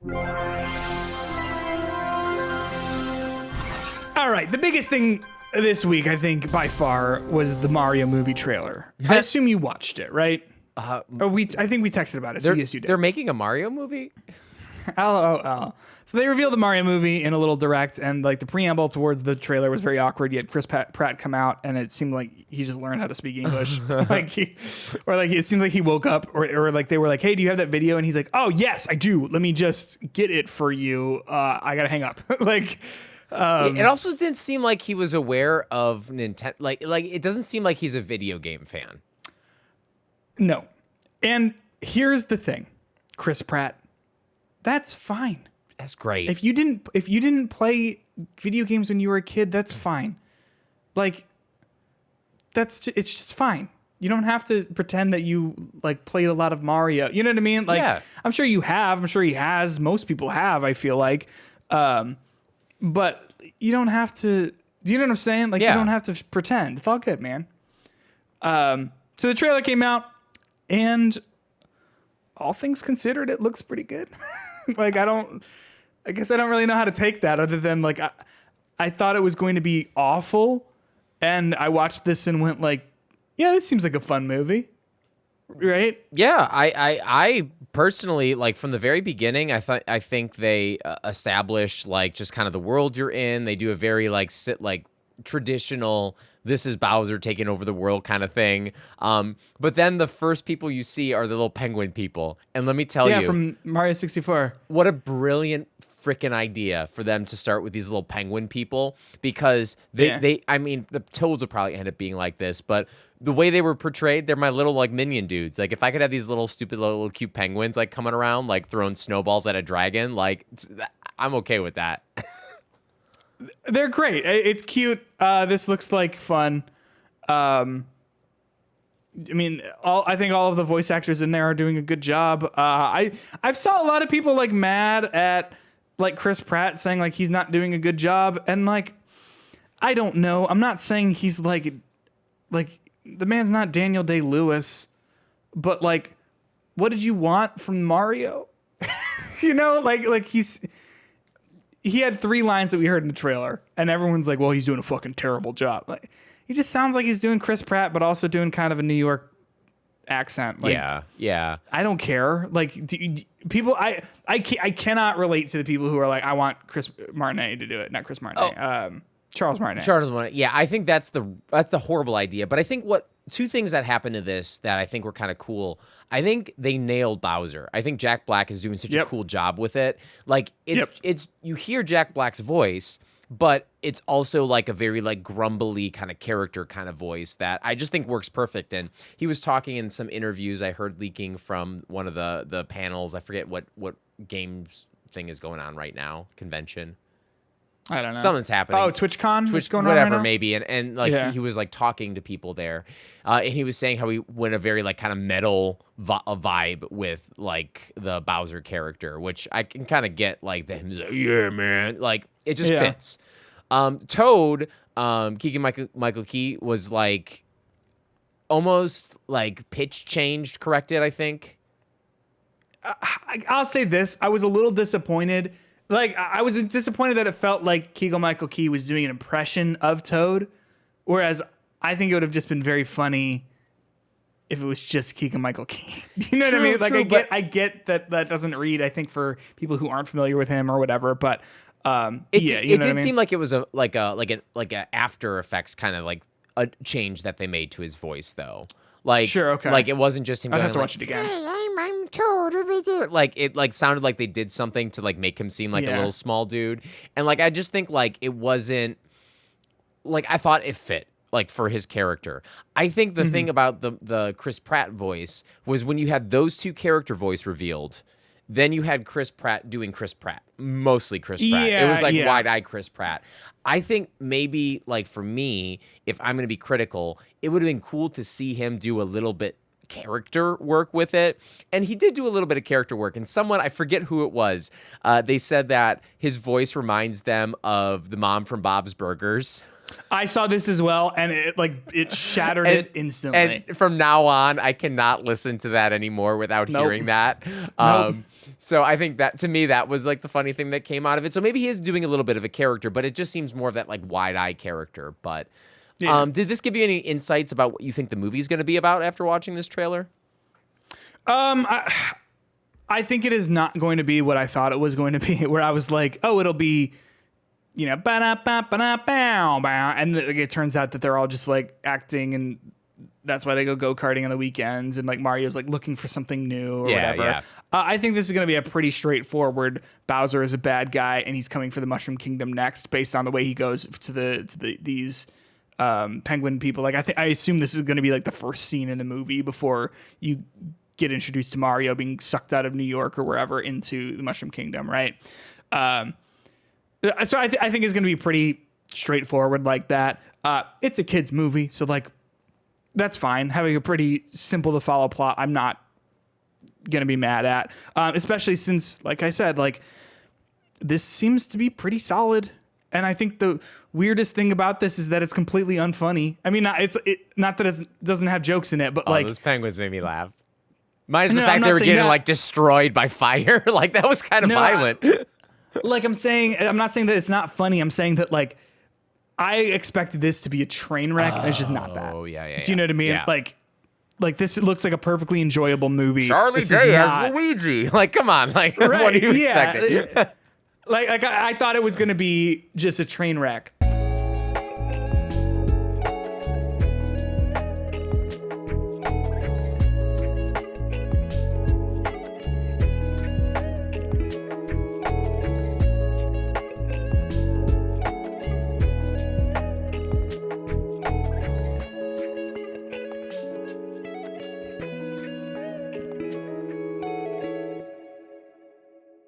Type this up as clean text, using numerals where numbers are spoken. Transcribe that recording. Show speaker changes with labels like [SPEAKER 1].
[SPEAKER 1] All right, the biggest thing this week, I think, by far, was the Mario movie trailer. I assume you watched it, right? I think we texted about it, so yes, you did.
[SPEAKER 2] They're making a Mario movie?
[SPEAKER 1] LOL. So they revealed the Mario movie in a little direct, and like the preamble towards the trailer was very awkward. You had Chris Pratt come out, and it seemed like he just learned how to speak English. It seems like he woke up, or like they were like, "Hey, do you have that video?" And he's like, "Oh yes, I do. Let me just get it for you. I gotta hang up."
[SPEAKER 2] It also didn't seem like he was aware of Nintendo. Like it doesn't seem like he's a video game fan.
[SPEAKER 1] No. And here's the thing, Chris Pratt. That's fine.
[SPEAKER 2] That's great.
[SPEAKER 1] If you didn't play video games when you were a kid, that's fine. Like, it's just fine. You don't have to pretend that you like played a lot of Mario. You know what I mean? Like, yeah. I'm sure you have. I'm sure he has. Most people have, I feel like. But you don't have to. Do you know what I'm saying? Like, You don't have to pretend. It's all good, man. So the trailer came out, and all things considered, it looks pretty good. Like, I guess I don't really know how to take that other than like I thought it was going to be awful, and I watched this and went like, yeah, this seems like a fun movie, right?
[SPEAKER 2] Yeah, I personally, like, from the very beginning, I think they establish like just kind of the world you're in. They do a very like traditional, this is Bowser taking over the world kind of thing. But then the first people you see are the little penguin people. And let me tell you.
[SPEAKER 1] Yeah, from Mario 64.
[SPEAKER 2] What a brilliant freaking idea for them to start with these little penguin people, because I mean, the Toads will probably end up being like this, but the way they were portrayed, they're my little like minion dudes. Like, if I could have these little stupid little cute penguins like coming around, like throwing snowballs at a dragon, like I'm okay with that.
[SPEAKER 1] They're great. It's cute. This looks like fun. I mean, I think all of the voice actors in there are doing a good job. I've saw a lot of people like mad at like Chris Pratt saying like he's not doing a good job, and like I don't know. I'm not saying he's like the man's not Daniel Day-Lewis, but like, what did you want from Mario? You know, like he had 3 lines that we heard in the trailer, and everyone's like, well, he's doing a fucking terrible job. Like, he just sounds like he's doing Chris Pratt, but also doing kind of a New York accent. Like,
[SPEAKER 2] yeah.
[SPEAKER 1] I don't care. Like, people, I cannot relate to the people who are like, I want Chris Martinet to do it, not Chris Martinet. Charles Martinet.
[SPEAKER 2] Yeah, I think that's the horrible idea. But I think two things that happened to this that I think were kind of cool. I think they nailed Bowser. I think Jack Black is doing such a cool job with it. Like, it's you hear Jack Black's voice, but it's also like a very like grumbly kind of character kind of voice that I just think works perfect. And he was talking in some interviews I heard leaking from one of the panels. I forget what games thing is going on right now, convention.
[SPEAKER 1] I don't know.
[SPEAKER 2] Something's happening.
[SPEAKER 1] Oh, TwitchCon?
[SPEAKER 2] Twitch,
[SPEAKER 1] going
[SPEAKER 2] whatever,
[SPEAKER 1] on right now?
[SPEAKER 2] maybe. And like he was like talking to people there. And he was saying how he went a very like kind of metal vibe with like the Bowser character, which I can kind of get like him like, yeah, man. Like, it just fits. Toad, Keegan-Michael Key was like almost like pitch changed, corrected, I think.
[SPEAKER 1] I'll say this. I was a little disappointed. Like, I was disappointed that it felt like Keegan-Michael Key was doing an impression of Toad, whereas I think it would have just been very funny if it was just Keegan-Michael Key. You know what I mean? Like, I get that doesn't read, I think, for people who aren't familiar with him or whatever, but it
[SPEAKER 2] did seem like it was a After Effects kind of like a change that they made to his voice, though. Like, sure, okay. Like, it wasn't just him.
[SPEAKER 1] I'd have to watch it again.
[SPEAKER 2] Hey, I'm Toad. Like, it like sounded like they did something to like make him seem like a little small dude, and like I just think like it wasn't like I thought it fit like for his character. I think the thing about the Chris Pratt voice was when you had those two character voice revealed, then you had Chris Pratt doing Chris Pratt, mostly Chris Pratt. It was like wide-eyed Chris Pratt. I think maybe like for me, if I'm going to be critical, it would have been cool to see him do a little bit character work with it. And he did do a little bit of character work. And someone, I forget who it was, they said that his voice reminds them of the mom from Bob's Burgers.
[SPEAKER 1] I saw this as well, and it shattered it instantly.
[SPEAKER 2] And from now on, I cannot listen to that anymore without hearing that. So I think that, to me, that was like the funny thing that came out of it. So maybe he is doing a little bit of a character, but it just seems more of that like wide-eye character. But did this give you any insights about what you think the movie's going to be about after watching this trailer?
[SPEAKER 1] I think it is not going to be what I thought it was going to be, where I was like, oh, it'll be, ba-da-ba-ba-da-bow-bow. And it turns out that they're all just like acting, and that's why they go karting on the weekends, and like Mario's like looking for something new or whatever.
[SPEAKER 2] Yeah.
[SPEAKER 1] I think this is going to be a pretty straightforward Bowser is a bad guy, and he's coming for the Mushroom Kingdom next, based on the way he goes to these penguin people. Like I assume this is going to be like the first scene in the movie before you get introduced to Mario being sucked out of New York or wherever into the Mushroom Kingdom, right? So I think it's going to be pretty straightforward like that. It's a kid's movie, so like that's fine. Having a pretty simple to follow plot, I'm not going to be mad at, especially since, like I said, like this seems to be pretty solid. And I think the weirdest thing about this is that it's completely unfunny. I mean, not that it doesn't have jokes in it, but like
[SPEAKER 2] those penguins made me laugh. Minus the fact they were getting like destroyed by fire. Like that was kind of violent.
[SPEAKER 1] Like I'm not saying that it's not funny. I'm saying that like I expected this to be a train wreck, and it's just not that.
[SPEAKER 2] Oh yeah.
[SPEAKER 1] Do you know what I mean?
[SPEAKER 2] Yeah.
[SPEAKER 1] Like this looks like a perfectly enjoyable movie.
[SPEAKER 2] Charlie Day as Luigi. Like, come on. Like, what are you expecting?
[SPEAKER 1] Like I thought it was going to be just a train wreck.